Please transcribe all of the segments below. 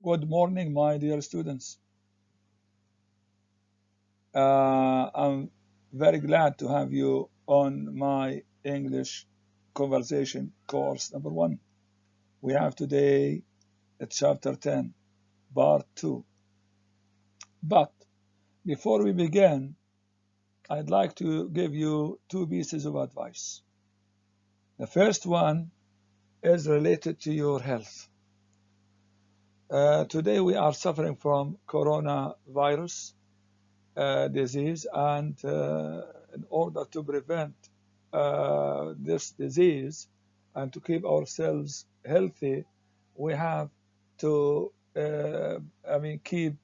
Good morning, my dear students. I'm very glad to have you on my English conversation course number 1. We have today chapter 10, part 2. But before we begin, I'd like to give you 2 pieces of advice. The first one is related to your health. Today we are suffering from coronavirus disease, and in order to prevent this disease and to keep ourselves healthy, we have to, keep,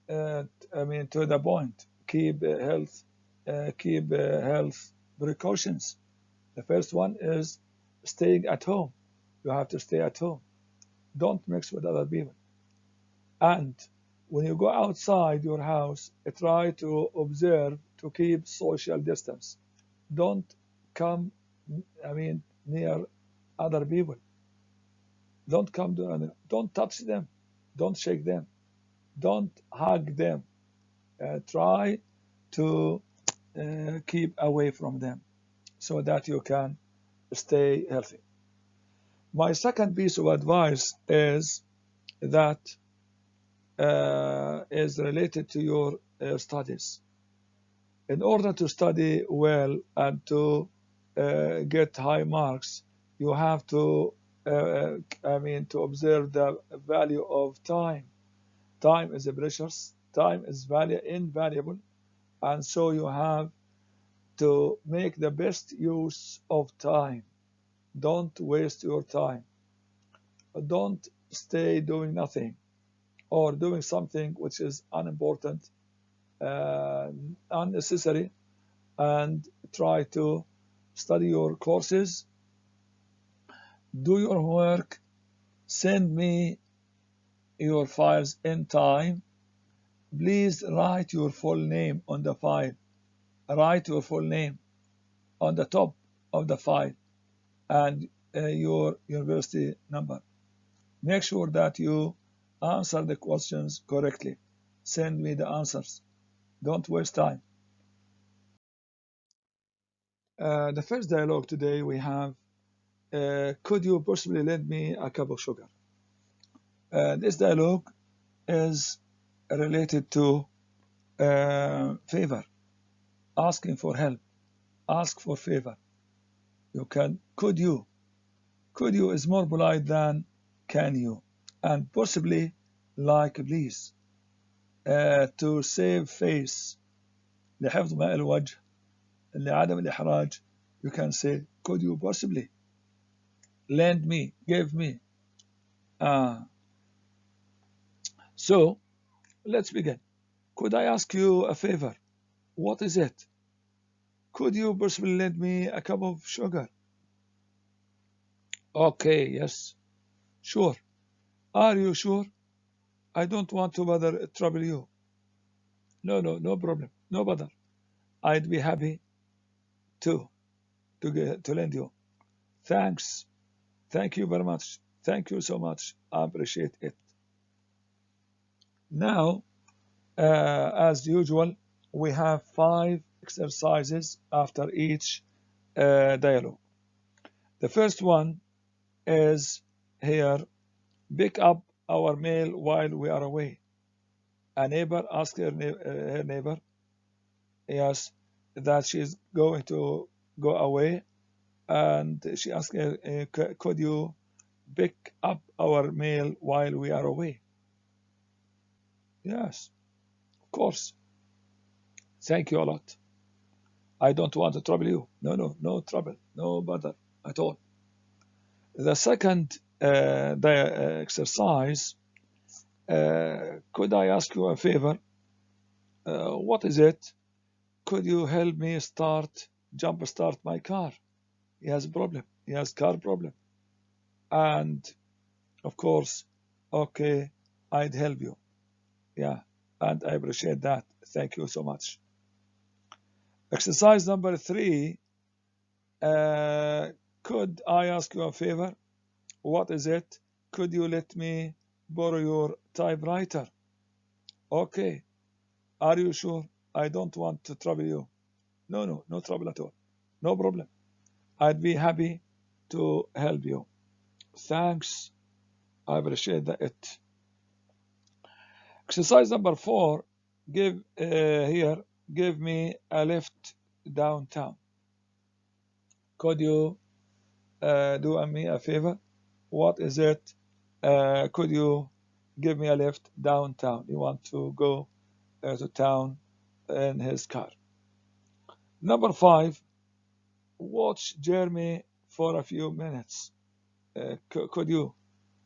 to the point, keep health precautions. The first one is staying at home. You have to stay at home. Don't mix with other people. And when you go outside your house, try to observe to keep social distance. Don't come, near other people. Don't come to other. Don't touch them. Don't shake them. Don't hug them. Try to keep away from them so that you can stay healthy. My second piece of advice is that is related to your studies. In order to study well and to get high marks, you have to, to observe the value of time. Time is precious. Time is invaluable, and so you have to make the best use of time. Don't waste your time. Don't stay doing nothing or doing something which is unimportant, unnecessary, and try to study your courses, do your work, send me your files in time. Please write your full name on the file. Write your full name on the top of the file and your university number. Make sure that you answer the questions correctly. Send me the answers. Don't waste time. The first dialogue today we have, could you possibly lend me a cup of sugar? This dialogue is related to favor, asking for help, ask for favor. You can, could you? Could you is more polite than can you, and possibly like please. To save face, لحفظ ماء الوجه, لعدم الإحراج, you can say could you possibly, lend me, give me. So let's begin. Could I ask you a favor? What is it? Could you possibly lend me a cup of sugar? Okay, yes, sure. Are you sure? I don't want to trouble you. No problem, no bother. I'd be happy to lend you. Thanks. Thank you very much. Thank you so much. I appreciate it. Now, as usual, we have 5 exercises after each dialogue. The first one is here, pick up our mail while we are away. A neighbor asked her neighbor, yes, that she's going to go away, and she asked her, could you pick up our mail while we are away? Yes, of course. Thank you a lot. I don't want to trouble you. No trouble, no bother at all. The second exercise, could I ask you a favor? What is it? Could you help me jump start my car? He has a problem. He has car problem. And of course, okay, I'd help you. Yeah, and I appreciate that. Thank you so much. Exercise number 3, could I ask you a favor? What is it? Could you let me borrow your typewriter? Okay. Are you sure? I don't want to trouble you. No, no trouble at all. No problem. I'd be happy to help you. Thanks. I appreciate it. Exercise number 4. Give me a lift downtown. Could you do me a favor? What is it? Could you give me a lift downtown? You want to go to town in his car. Number 5. Watch Jeremy for a few minutes. Could you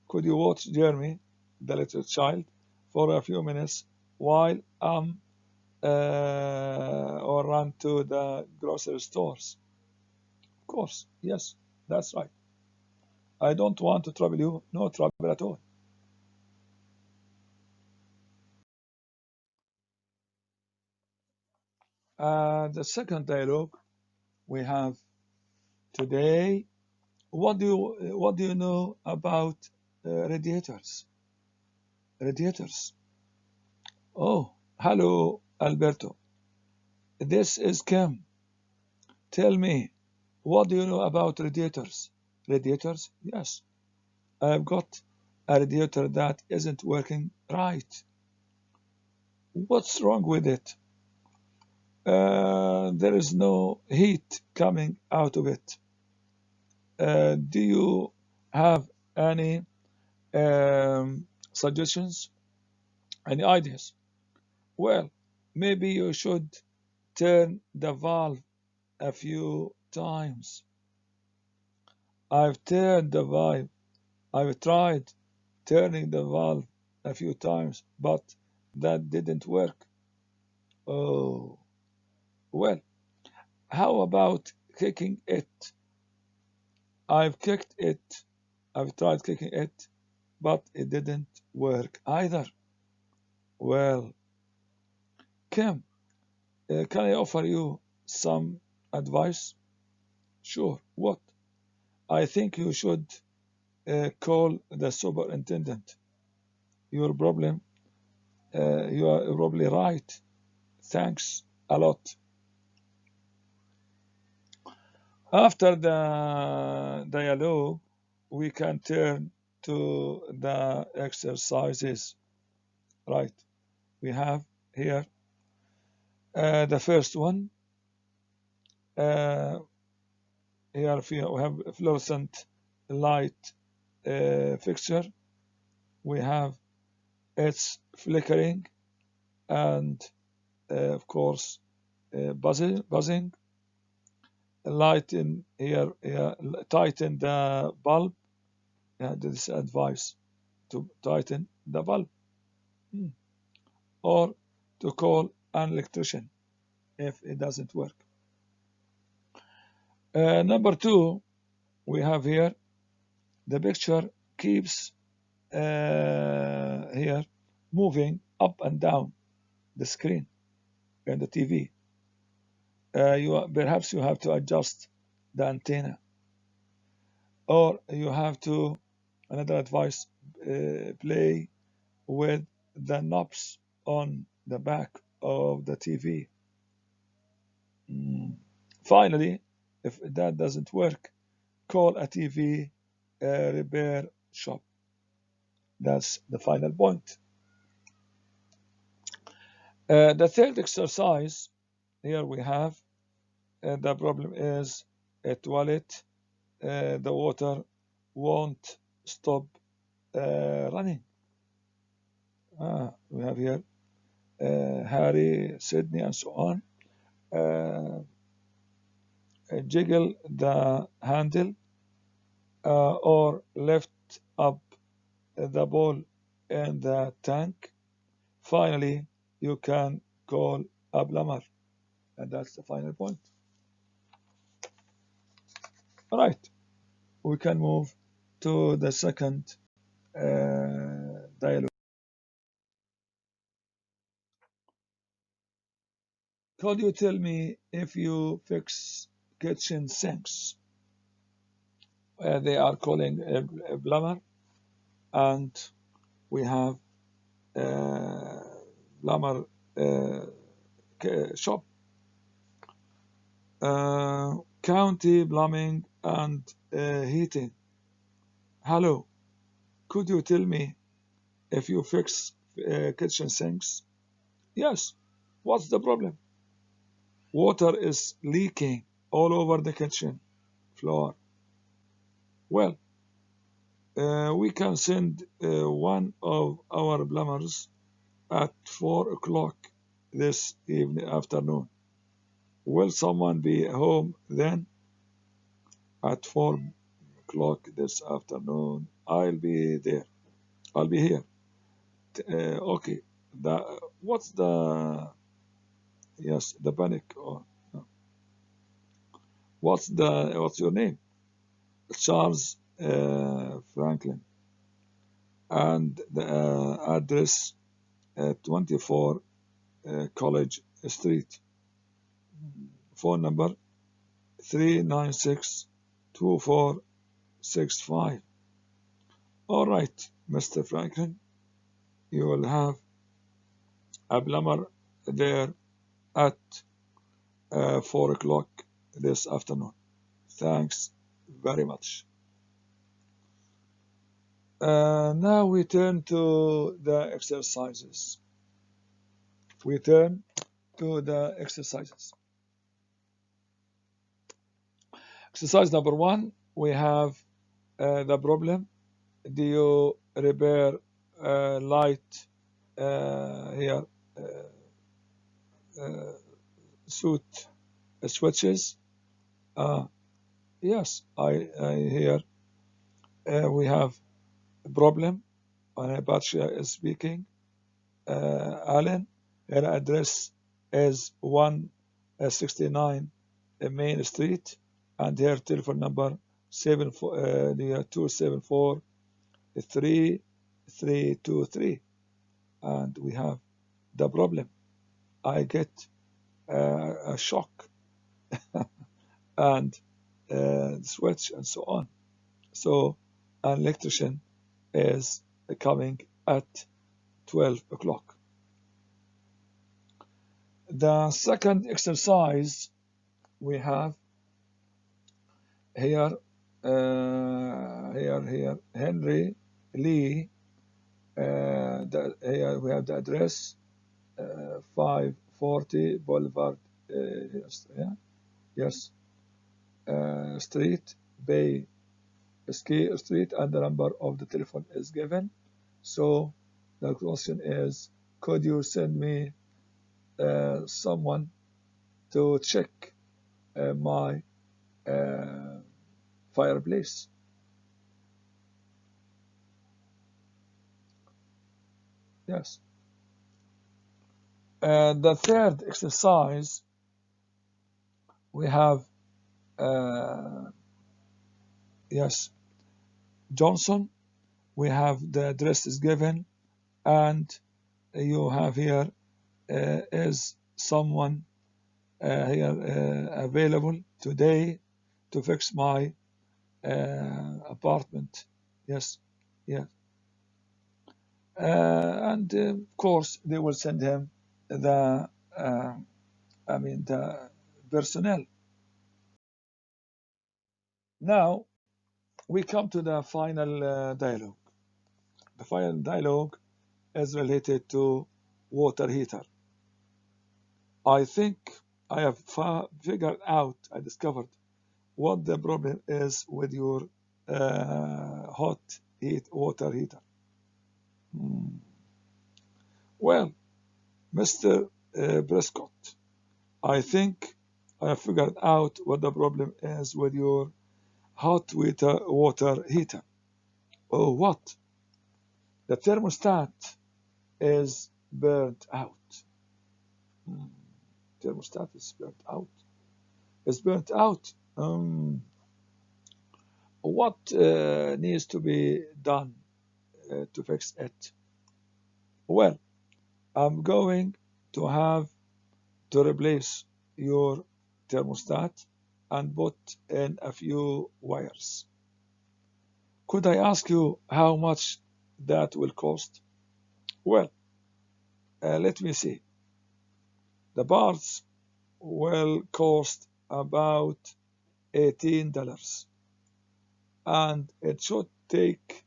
watch Jeremy, the little child, for a few minutes while I'm or run to the grocery stores? Of course, yes, that's right. I don't want to trouble you, no trouble at all. The second dialogue we have today. What do you know about radiators? Radiators. Oh, hello, Alberto. This is Kim. Tell me, what do you know about radiators? Radiators? Yes. I've got a radiator that isn't working right. What's wrong with it? There is no heat coming out of it. Do you have any suggestions? Any ideas? Well, maybe you should turn the valve a few times. I've turned the valve. I've tried turning the valve a few times, but that didn't work. Oh, well, how about kicking it? I've kicked it. I've tried kicking it, but it didn't work either. Well, Kim, can I offer you some advice? Sure. What? I think you should call the superintendent. Your problem, you are probably right. Thanks a lot. After the dialogue, we can turn to the exercises. Right. We have here the first one. Uh, Here we have a fluorescent light fixture. We have its flickering and, of course, buzzing. Light in here, tighten the bulb. Yeah, this advice to tighten the bulb. Hmm. Or to call an electrician if it doesn't work. Number 2, we have here the picture keeps here moving up and down the screen and the TV. Perhaps you have to adjust the antenna, or you have to, another advice, play with the knobs on the back of the TV. Mm. Finally, if that doesn't work, call a TV repair shop. That's the final point. The third exercise, here we have the problem is a toilet. The water won't stop running. We have here Harry, Sydney, and so on. Jiggle the handle or lift up the ball in the tank. Finally, you can call a plumber. And that's the final point. All right, we can move to the second dialogue. Could you tell me if you fix kitchen sinks? They are calling a plumber, and we have plumber shop, county plumbing and heating. Hello, could you tell me if you fix kitchen sinks? Yes. What's the problem? Water is leaking all over the kitchen floor. Well, we can send one of our plumbers at 4 o'clock this afternoon. Will someone be home then? At 4 o'clock this afternoon, I'll be there. I'll be here. Okay. What's the yes the panic? What's your name? Charles Franklin, and the address 24 College Street. Phone number 396-2465. All right, Mr. Franklin, you will have a plumber there at 4 o'clock this afternoon. Thanks very much. Now we turn to the exercises. We turn to the exercises. Exercise number 1, we have the problem. Do you repair light here suit switches? Yes, I hear we have a problem. Patricia is speaking. Alan, her address is 169 Main Street, and her telephone number 274-3323. And we have the problem. I get a shock and switch and so on. So an electrician is coming at 12 o'clock. The second exercise we have here, Henry Lee. Here we have the address 540 Boulevard, yes, Street, Bay Ski Street, and the number of the telephone is given. So the question is, could you send me someone to check my fireplace? Yes. The third exercise we have yes, Johnson. We have the address is given, and you have here is someone here available today to fix my apartment. Yes, yeah. And of course they will send him the the personnel. Now we come to the final dialogue. The final dialogue is related to water heater. I think I have figured out, I discovered what the problem is with your hot water heater. Well, Mr. Prescott, I think I have figured out what the problem is with your hot water heater. Oh, what? The thermostat is burnt out. Thermostat is burnt out. It's burnt out. What needs to be done to fix it? Well, I'm going to have to replace your thermostat and put in a few wires. Could I ask you how much that will cost? Well, let me see. The parts will cost about $18, and it should take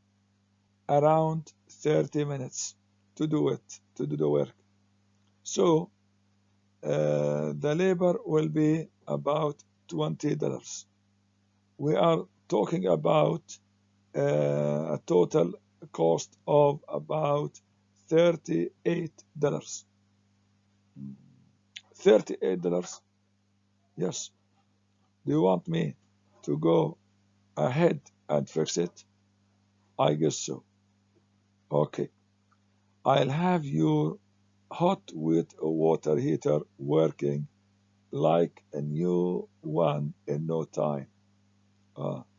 around 30 minutes to do it, to do the work. So the labor will be about $20. We are talking about a total cost of about $38. $38? Yes. Do you want me to go ahead and fix it? I guess so. Okay. I'll have your hot water heater working like a new one in no time.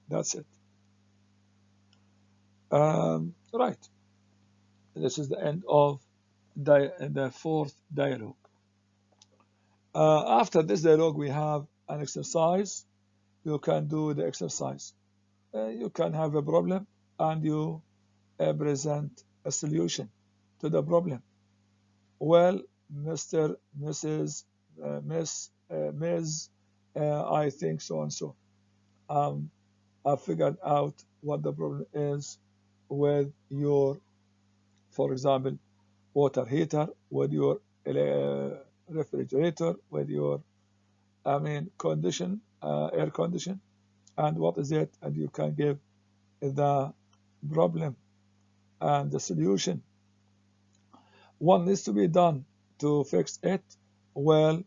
That's it. Right. This is the end of the fourth dialogue. After this dialogue, we have an exercise. You can do the exercise. You can have a problem and you present a solution to the problem. Well, Mr., Mrs., Miss, Ms., I think so and so. I figured out what the problem is with your, for example, water heater, with your refrigerator, with your, air condition, and what is it, and you can give the problem and the solution. What needs to be done to fix it? Well,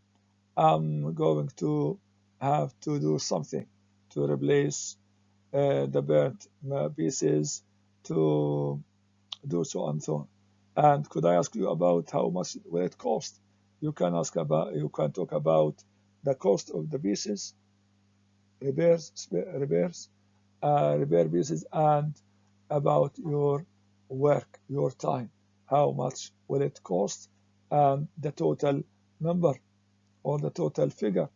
I'm going to have to do something to replace the burnt pieces, to do so and so on. And could I ask you about how much will it cost? You can talk about the cost of the pieces, repair pieces, and about your work, your time. How much will it cost? And the total number or the total figure.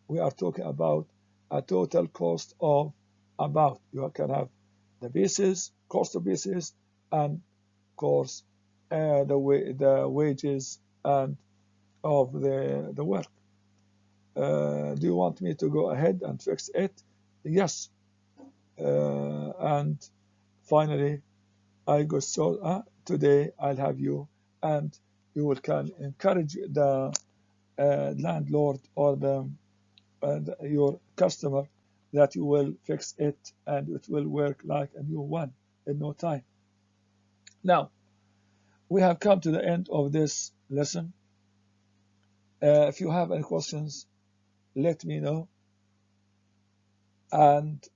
We are talking about a total cost of about. You can have the pieces, cost of pieces, and of course the wages and of the work. Do you want me to go ahead and fix it? Yes. And finally, I go so today I'll have you, and you will can encourage the landlord or your customer that you will fix it and it will work like a new one in no time. Now, we have come to the end of this lesson. If you have any questions, let me know. And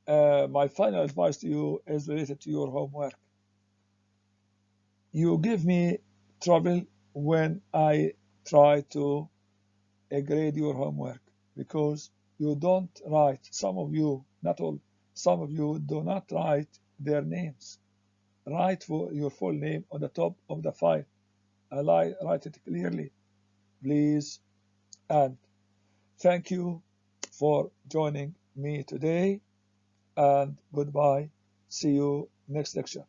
my final advice to you is related to your homework. You give me trouble when I try to grade your homework because you don't write, some of you, not all, some of you do not write their names. Write for your full name on the top of the file. Write it clearly, please. And thank you for joining me today. And goodbye. See you next lecture.